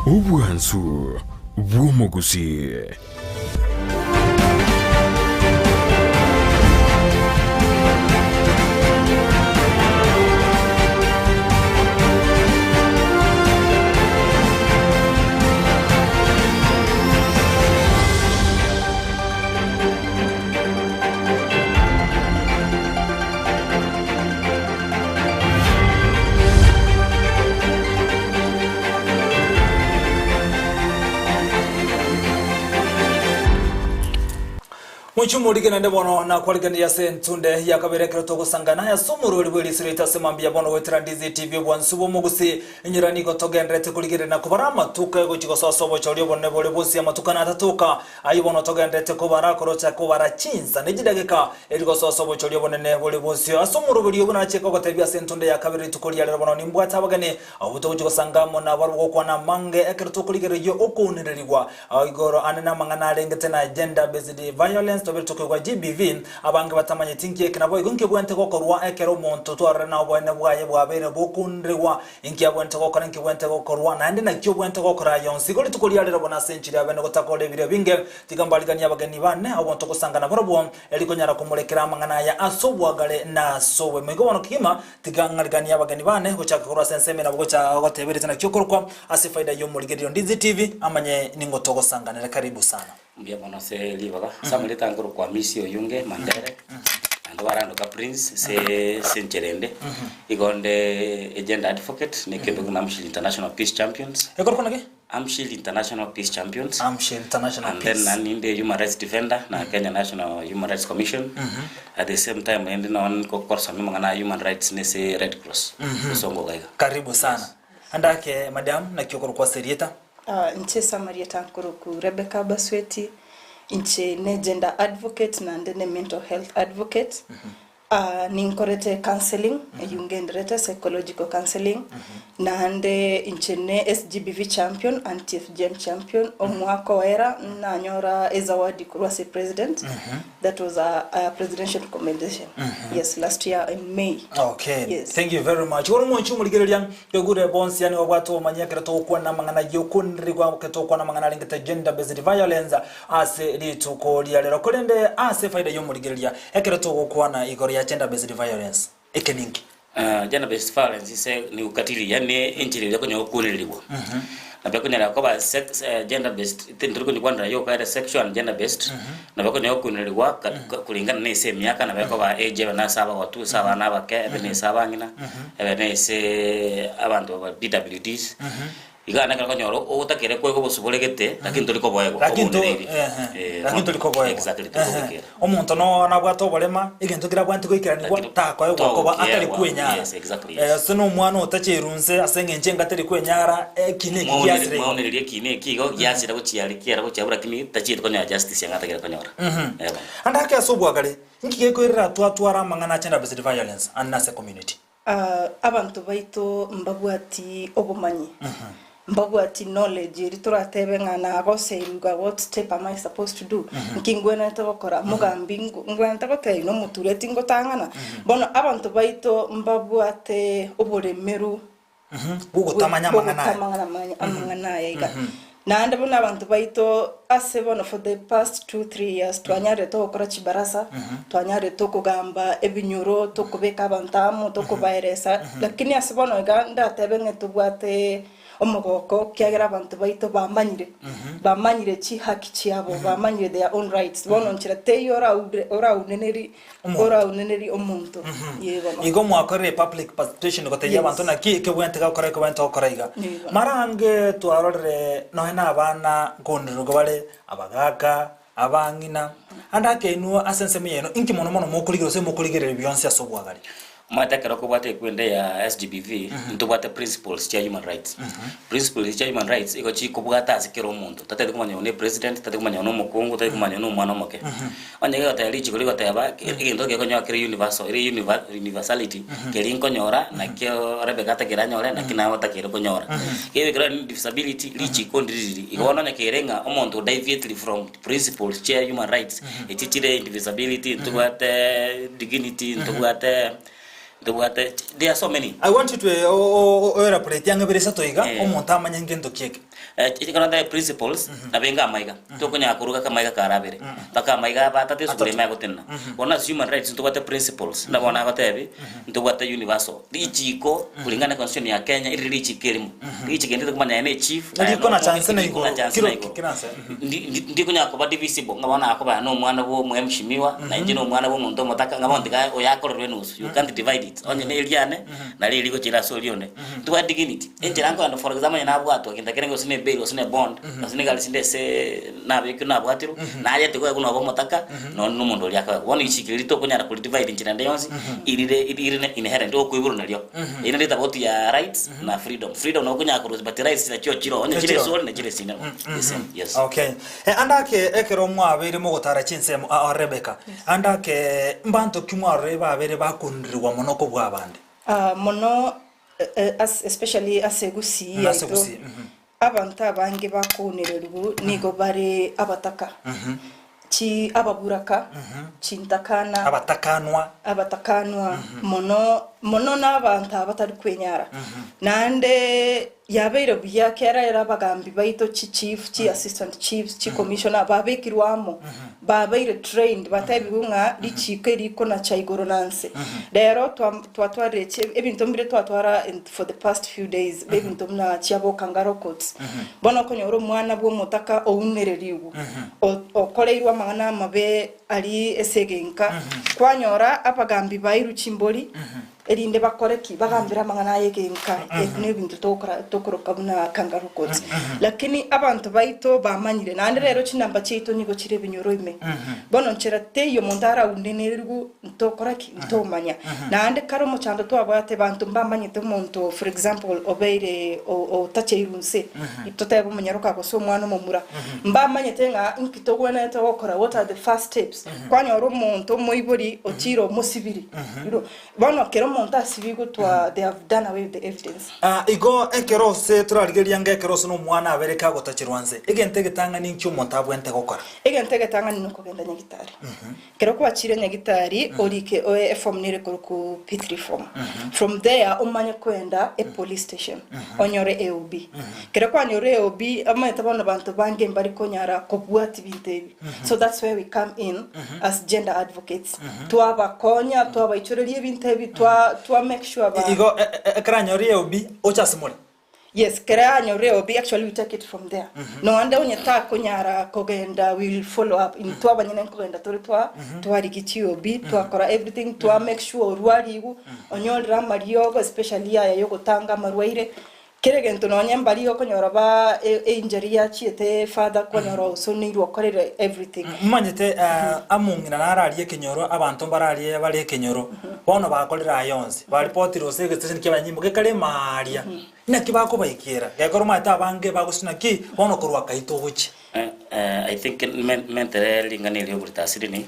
Obwansu bw'omugusi. Mwichumu uligenende bono na kwaligani ya sentunde ya kaberekero toko sangana ya sumuru uliweli sirita semambia bono wetera ndizi TV bwansubo mugusi inyirani ko togendrete kuligere na kubarama tuka ego chiko sobo cholio bonne bole bosi amatuka na tatuka ayi bono togendrete kubara korocha kubara chinsa nejidageka eliko sobo cholio bonne bole bosi asumuru buli ubuna cheko ko tebya sentunde ya kabere tukoli ya bono nimbwata bagane abuto chiko sangamo na barugo kwa na mange ekero tukuligere yo okunerirwa igoro anena mangana lengete na gender based violence tobirtuke kwa GBV abange batamanye tinki kinabo igunke bwente gokorwa ekero monto twara na bwane bwaye bwabere bokundrewa inki abwente gokora inki bwente gokorwa nande na kyo bwente gokora yonsi goli tukoli alero bona century abene gotakole bire binge tigambaliganya abageni bane abonto kusangana barobwo eliko nyara kumulekera amangana ya asobwagale na sowe mego bono kima tigangaliganya abageni bane gochaka korwa senseme na gocha goteberete na kyokorwa asifaida yo muligerio ndizi TV amanye ningo kusangana karibu sana mbia bono se libaga samele tangoro kwa misio yunge mandere ando warando ka prince se sencherende igonde agent advocate ne kendo na Amshield International Peace Champions ekor konage Amshield International Peace Champions Amshield International and Peace then ninde human rights defender na Kenya National Human Rights Commission at the same time ende non ko korsa mangana human rights ne se Red Cross songo gaiga karibu sana andake madam na kyokoro kwa serieta nche Samarieta Nkuruku Rebecca Basweti nche ne gender advocate na ndene mental health advocate ninkorete counseling yungendrete psychological counseling na ande nche ne SGBV champion anti-FGM champion omwako era na nyora ezawadi kurwa se president that was a presidential commendation yes last year in May. Okay, yes. Thank thank you very much. Woro mwanchu muligererian yogure bonsi yani wabatu manyekera to kwa na mangana yokunri kwa keto kwa na mangana lingete gender based violence ase lituko lya kolende ase faida yo muligereria ekera to kwa na igori ya gender based violence ekeningi gender based violence ise ni ukatili yani injili yako nyokuniriwa na bako nyara kwa sex gender based tindruko ni kwanda yo kaida sexual gender based na bako nyokuniriwa kulingana na ise miaka na bako ba age na saba watu saba na bake ne saba ngina ne se abantu ba DWDs igana kana kanyoro utakere kwego bosubolegete lakini toliko boyego lakini toliko boyego exactly toliko omuntu no nabwato bolema igento kira bwanti koikiranirwa takwa yokoba atari kwenyara yes exactly sino mwana utacherunze asenge njenga atari kwenyara kine kiasire maonerie kine kigo yasira guchiarikiera guchabura kimi tachiri konya justice yangata kira konyora andake asobwagale ngike koirira twatwara mangana gender based violence anase community abantu baito mbabwati obumanyi mbabwati knowledge rituratebe ngana goseruga what step am I supposed to do nkingwena tabakora mugambi ngwena tabakay no mutureti ngotangana bono abantu baito mbabwate oburemeru bugutamanya amangana yiga nande bona abantu baito ase bono for the past 2-3 years twanyare to okora chibarasa twanyare to kugamba ebinyuro to kubeka abantamu to kubairesa lakini ase bono ganda tebenge tubwate omogoko kiagera abantu baito bamanyire chi haki chiabo bamanyire their own rights bono nchira te ora uneneri omuntu yego igo mwakore public participation gote yabantu na ke bwente ka kore ko bento koraiga marange twarore no hena abana gondrugo bale abagaka abangina andake inu asense miyeno inki mono mukuligero se mukuligere biyonse asobwagari matakara ko bate kwende ya SGBV ntubate principles cha human rights principles cha human rights iko chi kubwata asikero umuntu tate kumanya one president tate kumanya no mukungu tate kumanya no mwana moke wanyega tayari chiko liko tayaba ikinto ke konyo akiri universality kelinko nyora na kyo Rebecca takiranyora na kinawa takiro konyora kewe grand disability lichi kondiri ikono ne kerenga omuntu deviate from principles cha human rights etichire indivisibility ntubate dignity ntubate there are so many. I want you to elaborate yanga beresa toiga omuntu amanya ngendo kieke Ikana the principles na benga maiga to kunya kuruka kama maiga karabere taka maiga bata te sukure mai gotenna bona human rights to what principles na bona gotebi to what universal dichiko kulingana na constitution ya Kenya ili dichikerimu dichikende kumanya ene chief ndiko na chance na iko kiranse ndiko nya ko ba divisible ngabona akoba no mwana wo mwemshimiwa na injino mwana wo muntu mutaka ngabondika oyakorwe nusu you can't divide it onye ne iliane na lili go chira solione to what dignity enjerango and for example na bwatu kinda kerengo sine bail osine bond osine gali sinde se na be kuna bwatiru na ayete ko kuno bomotaka no numuntu lyaka woni ichikiri to kunya ku divide injina ndeyonsi ilire inherent okuyiburu nalyo ine ndeta boti ya rights na freedom no kunya ku but rights na chiro onye chire so na chire sine yes okay andake ekero mwabere mo gotara chinse Rebecca andake mbanto kimware babere bakundirwa monoko bwabande mono especially asegusi abantu abange bakunererwa nigo bare abataka chi ababuraka chintakana abatakanwa mono n'abantu abatari kwenyara nande yabeire buya kera era bagambi baito chief assistant chiefs chi commissioner babekirwamo babeire trained batabirunga lichike liko na chaigoro nanse dero twatwareche ebintu mbire twatwara for the past few days ebintu na chiabo kangaro courts bono konyoro mwana bwo mutaka ounereriwo okoleirwa mangana mabe ali esegenka kwanyora abagambi bairu chimboli erinde bakoreki bagambira mangana yegenka n'ebintu tokoroka buna kangaroo courts lakini abantu baito bamanyire nande rero chinamba chito nigo chire binyoro ime bono ncherate yo mondara undenererwa ntokoraki ntomanya nande karo mu chando twabate bantu mbamanyite muntu for example obeire o tacheirunse itotebo munyaruka ko so mwana momura mbamanyite nga inkitogwena to okora what are the first steps kwanyoro muntu moibori ochiro musibiri bono kero monta sibigo twa they have done away with the evidence igo ekero se turarigeria ngekero so no mwana abereka gotachirwanze egente getanga ninkyo monta bwente gokora egente getanga ni nuko genda nyagitari kero kwa chire nyagitari orike form nire ku P3 form from there umanye kwenda a police station onyore AOB kero kwa nyore AOB amata bana bantu bange mbari konyara kobwati bintebi so that's where we come in as gender advocates twaba konya twaba ichorerie bintebi to make sure ba igo ekranyo AOB ochasimole yes keranyo AOB actually we take it from there no ande onyeta konyara kogenda we will follow up in twaba nyine kogenda twari gitiob twakora everything to make sure rwarigu onyolra mariyogo especially ya yogotanga marwaire keregento nonye mbali okonyora ba injury ya chiete father konyora so nirwo korere everything manyete amungina nararie kenyoro abantu bararie bari kenyoro bono bakorera yonse ba report ro se station kibanyimbo gekare maria na kibako baikira gekoro mata bange bagusina ki bono korwa kaito buchi I think mentere lingani lyo burtasiri ni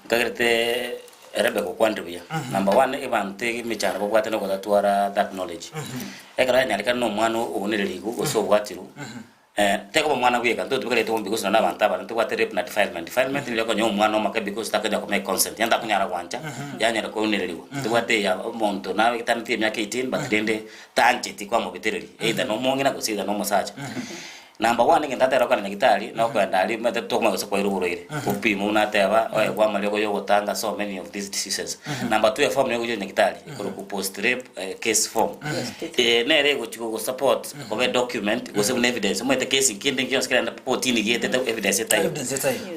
kagerete Rebecca kwandibia number 1 ebante michara bwate no gotatwara that knowledge ekara nyalika no mwana onererigo osobwatiru teko mwana wieka ndo tubikale to because na abantu abantu kwate rep na defilement ni lako nyo mwana omaka because takaja ko make consent yanda kunyara kwanja yanyara ko onererigo tubate ya monto na kitanti myaka 18 but dende tanchiti kwa mobitereri either no mongina ko sida no masacha number 1 ngenda tera kana nyagitari no kwenda ali mete tokoma ko kwa iruburoire upima unateba oye kwa malego yo gotanga so many of these diseases number 2 form yo nyagitari ko ku post rape case form nere go chiko support ko be document go some evidence mo the case kinde ngiyo skira na potini gete evidence tai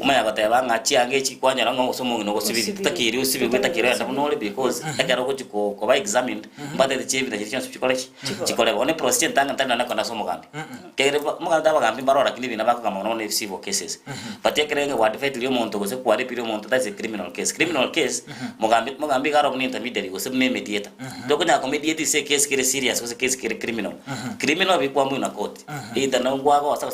umaya bateba ngachi angechi kwanya ngo so mungi no sibiri takiri usibiri takiri anda munole because akaro ko chiko ko ba examined but the chief the chance chikole one procedure tanga na kona so mugambi kere mugambi bagambi barora kilibi na bako kama unaona civil cases but yekerenge wa defect liyo monto go se kwari piro monto that's a criminal case mugambi garo ni intermediary go se mediator doko nya ko mediator se case kire serious go se case kire criminal bi kwa mu na court ida na ngwa go asa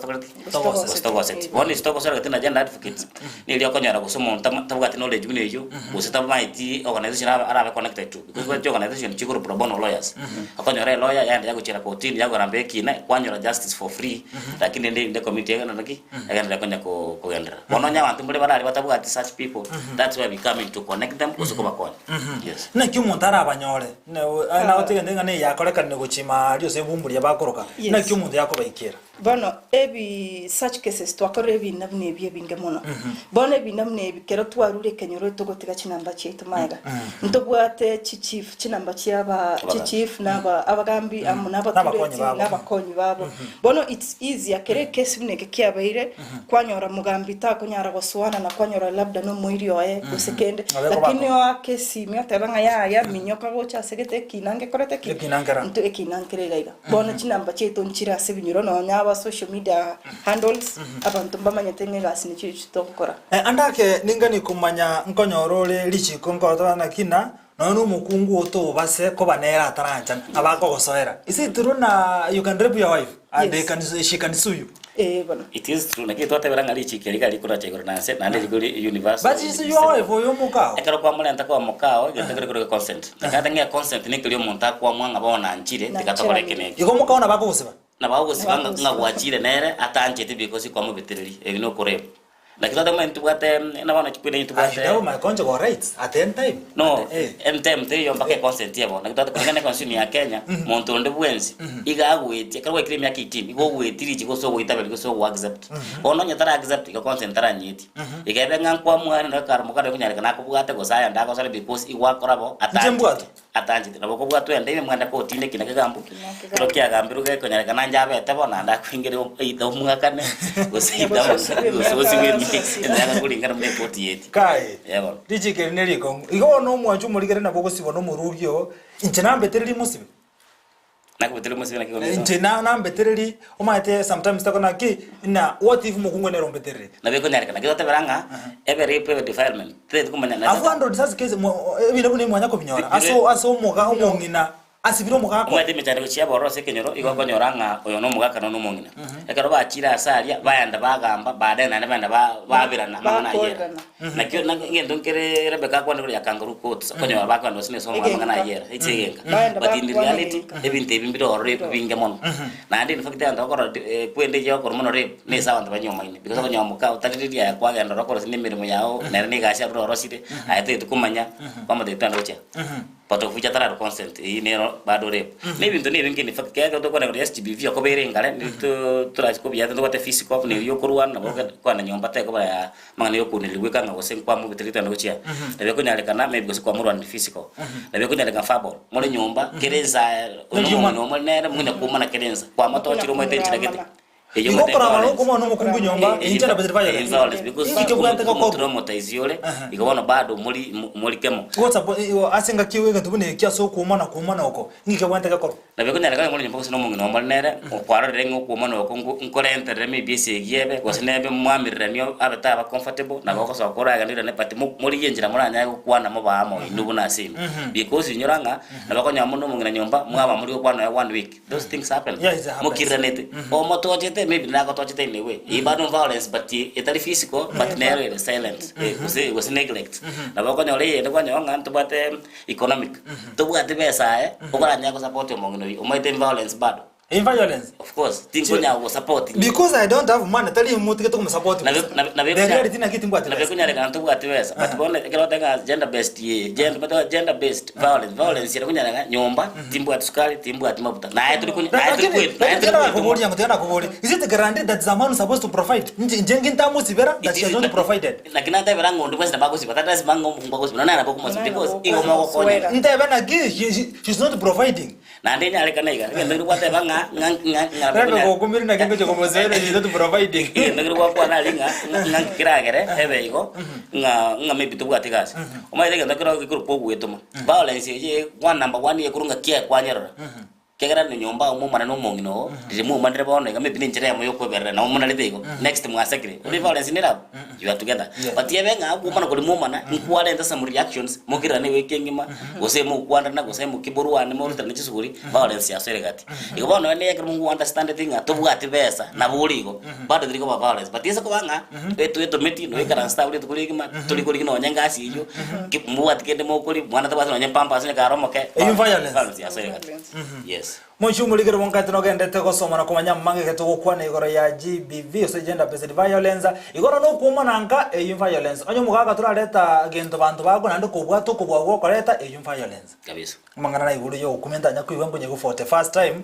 stoko set one stoko sera tena gender advocates ni liyo ko nyara go so monta tabugati knowledge bune yo go se tabaiti organization ara connected to because what organization chikuru pro bono lawyers akonyora lawyer yanda yago chira court ni yago rambe kina kwanyora justice for free lakini ndi committee yana naki agenda konya ko gendera bononya abantu mbele barali batabuga such people that's why we come to connect them kusuko bakoni yes na kyumuntara abanyore na otegende ngane yakoreka ne guchima ryo se bumburia bakoroka na kyumuntu yakobaikira bono ebi such cases twakore ebi nabne ebi ebinge mono bono ebi nabne ebi kero twarure kenyoro togotiga chinamba chetu maiga ntobwate chief chinamba chiaba chief naba abagambi amuna abatureti n'abakonyi babo bono it's easier kere case bine kiabaire kwanyora mugambi ta kunyara goswana na kwanyora labda no muiri oye gusekende lakini wa case myotebanga ya minyoka gocha segete kinange korete kinangera nto ekinankere gaiga bono chinamba chetu nchira sebinyoro no nyaba social media handles abantu bamanyetenge gasini chitokora andake ningani kumanya nkonyorole lichiko nkorotana kina no mukungu oto base ko banera ataranja abako gosoera is it true na you can rape your wife and they can she can sue you bana it is true na kitu ate beranga lichiki likali kuna chegoro na set na ndeli universe but is your wife oyo mukao ekero kwa mule ntakwa mukao ngetekere kuri consent nakatanga consent nikilio monta kwa mwanga bona nchire tikatokore keneki iko mukao na bako gosiba na bago sibanga ngagwachire nere atanjete because kwa mubitiriri ebino koreba lakini hata mtu bwate na bana chipende mtu bwate I know my conjugal rights at any time no MTM yo mpaka consent yabo na kitata kulingana constitution ya Kenya muntu nde bwenzi iga agwete karwa kirimi ya kitimi igo gwetiri chiko so gwitabeli so accept ono nyatara accept iga consent taranyiti iga ngankwa mwana na karamu kada kunyarika na kubwate go saya ndako sale because igwa korabo atanjite nabo kubwate ende ibe mwanda ko tinde kinake gambu kiro kya gambiru ke kunyarika na njabe tebo na nda kwingire ito mwakane gusida so ndaka kulingana mu report yeti kai yebo dijike neriko igo no mwachu muligere na boko sibono murugyo inchena mbetereri musibe nakubetele musibe nakiko inchena na mbetereri omate sometimes takona ki na what if mukungo nero mbetereri na beko nyarika nakito teberanga every private defilement tete kumanya na afuando disas case ebile bune mwanya ko binyora aso muga homongina asibiro mugako mwete mechane kuchia borose kenyoro iko konyoranga oyo no mugaka no mongina ekero bachira asaria bayanda bagamba bade na banda babirana mangana yera nakyo ngendo nkere Rebecca kwanda kuri yakanguru court konyora bakwanda sine so mangana yera ichigenga but in reality ebinte ebimbiro ore binge mono na ndi in fact anda okoro kwende yo okoro mono re ne sawa ndo banyoma ine because konyomuka utaririria ya kwa ganda okoro sine mirimo yao na ne gasha ro roside ayete tukumanya kwamba de tanda ucha pato fuja tara consent inero bado rep maybe ndo ne ngene fact kaya to kona kuri SGBV akobere ngale ndito turazi ko biyata ndo kwate physical ne yo kurwan na boka kwana nyomba te ko ba mangane yo kuneliwe kanga go sen kwa mu bitrita ndo chia na beko nyale kana maybe go kwa murwan physical na beko nyale ka fabo mole nyomba kereza ono no mole nere muna kuma na kereza kwa mato chiro mo tenchi nakete eyo mo para ko mo no mukungu nyomba inchana betrifaya violence because iko traumatiziole iko wana bado muli kemo what's up asinga kiwe ga tubune kya so kuma na uko ngike wante ka ko na beko nyale ka mo nyomba ko no mungi no mole nere kwaro rengo kuma no ko nkorente reme bise giebe ko senebe mwamirira nyo abata ba comfortable na bako so kora ga ndira ne pati muri yenjira muranya ko kwana mo ba mo indubu na simu because nyoranga na bako nyamu no mungi na nyomba mwaba muri ko kwana 1 week those things happen mukiranete o moto maybe nago tochite anyway ibano violence but etari physical but never silent was neglect na bako nyole ndo kwa nyonga ntubate economic tubate pesa okoranya ko support omongino omaite violence bado violence of course tingonya go support because I don't have money tell you mutu to support na reality na kitu mbate na beko nyale kan tubate pesa but bone kero tenga gender based violence ira kunyala nyomba timbu atusukali timbu atimabuta na tuli kunya na tuli kunya tena kubori is it guaranteed that someone supposed to provide njengi ntamu sibera that she has not provided lakini hata berango ndo kwenda bako sibata hata simango mbako sibana na bako masi because ingo mako konya ntebana gi she's not providing na ndeni alekana iga ndo kwate banga Rendo kumiri na kingo choko mozere is not providing ndo kwa na linga kiragere hebe iko nga maybe tu bwati gas omaite ndo kiro kiro pogu etoma violence ye one number 1 ye kurunga kia kwanyara kegera no nyomba umumana no mongino ndimu mandre bone ga maybe njere mo yoko berre na umuna letego next mwasakire uri violence ni rap you are together but ye benga umana ko mumana nkwale enda some reactions mukira ne wekengima gose mu kwanda na gose mu kiburuane mo rutana chisuguri violence ya seregati iko bono ne yekero mungu understand thing atobwati pesa na buligo bado diriko ba violence but yesa ko banga eto meti no ikara stable tukuligima tulikuli no nyangasi iyo muwati kende mo kuli mwana tabazo no nyempamba asine karomoke violence ya seregati yes Monchu muligere wonkati no gendete ko soma na kumanya mange keto kwana igoro ya GBV so gender based violence igoro no kuma nanga violence onyo mugaga turareta gendo bantu bago nando kubwato kubwago koreta violence kabisa mangana na iguru yo kumenta nyakuiwe mbunye go for the first time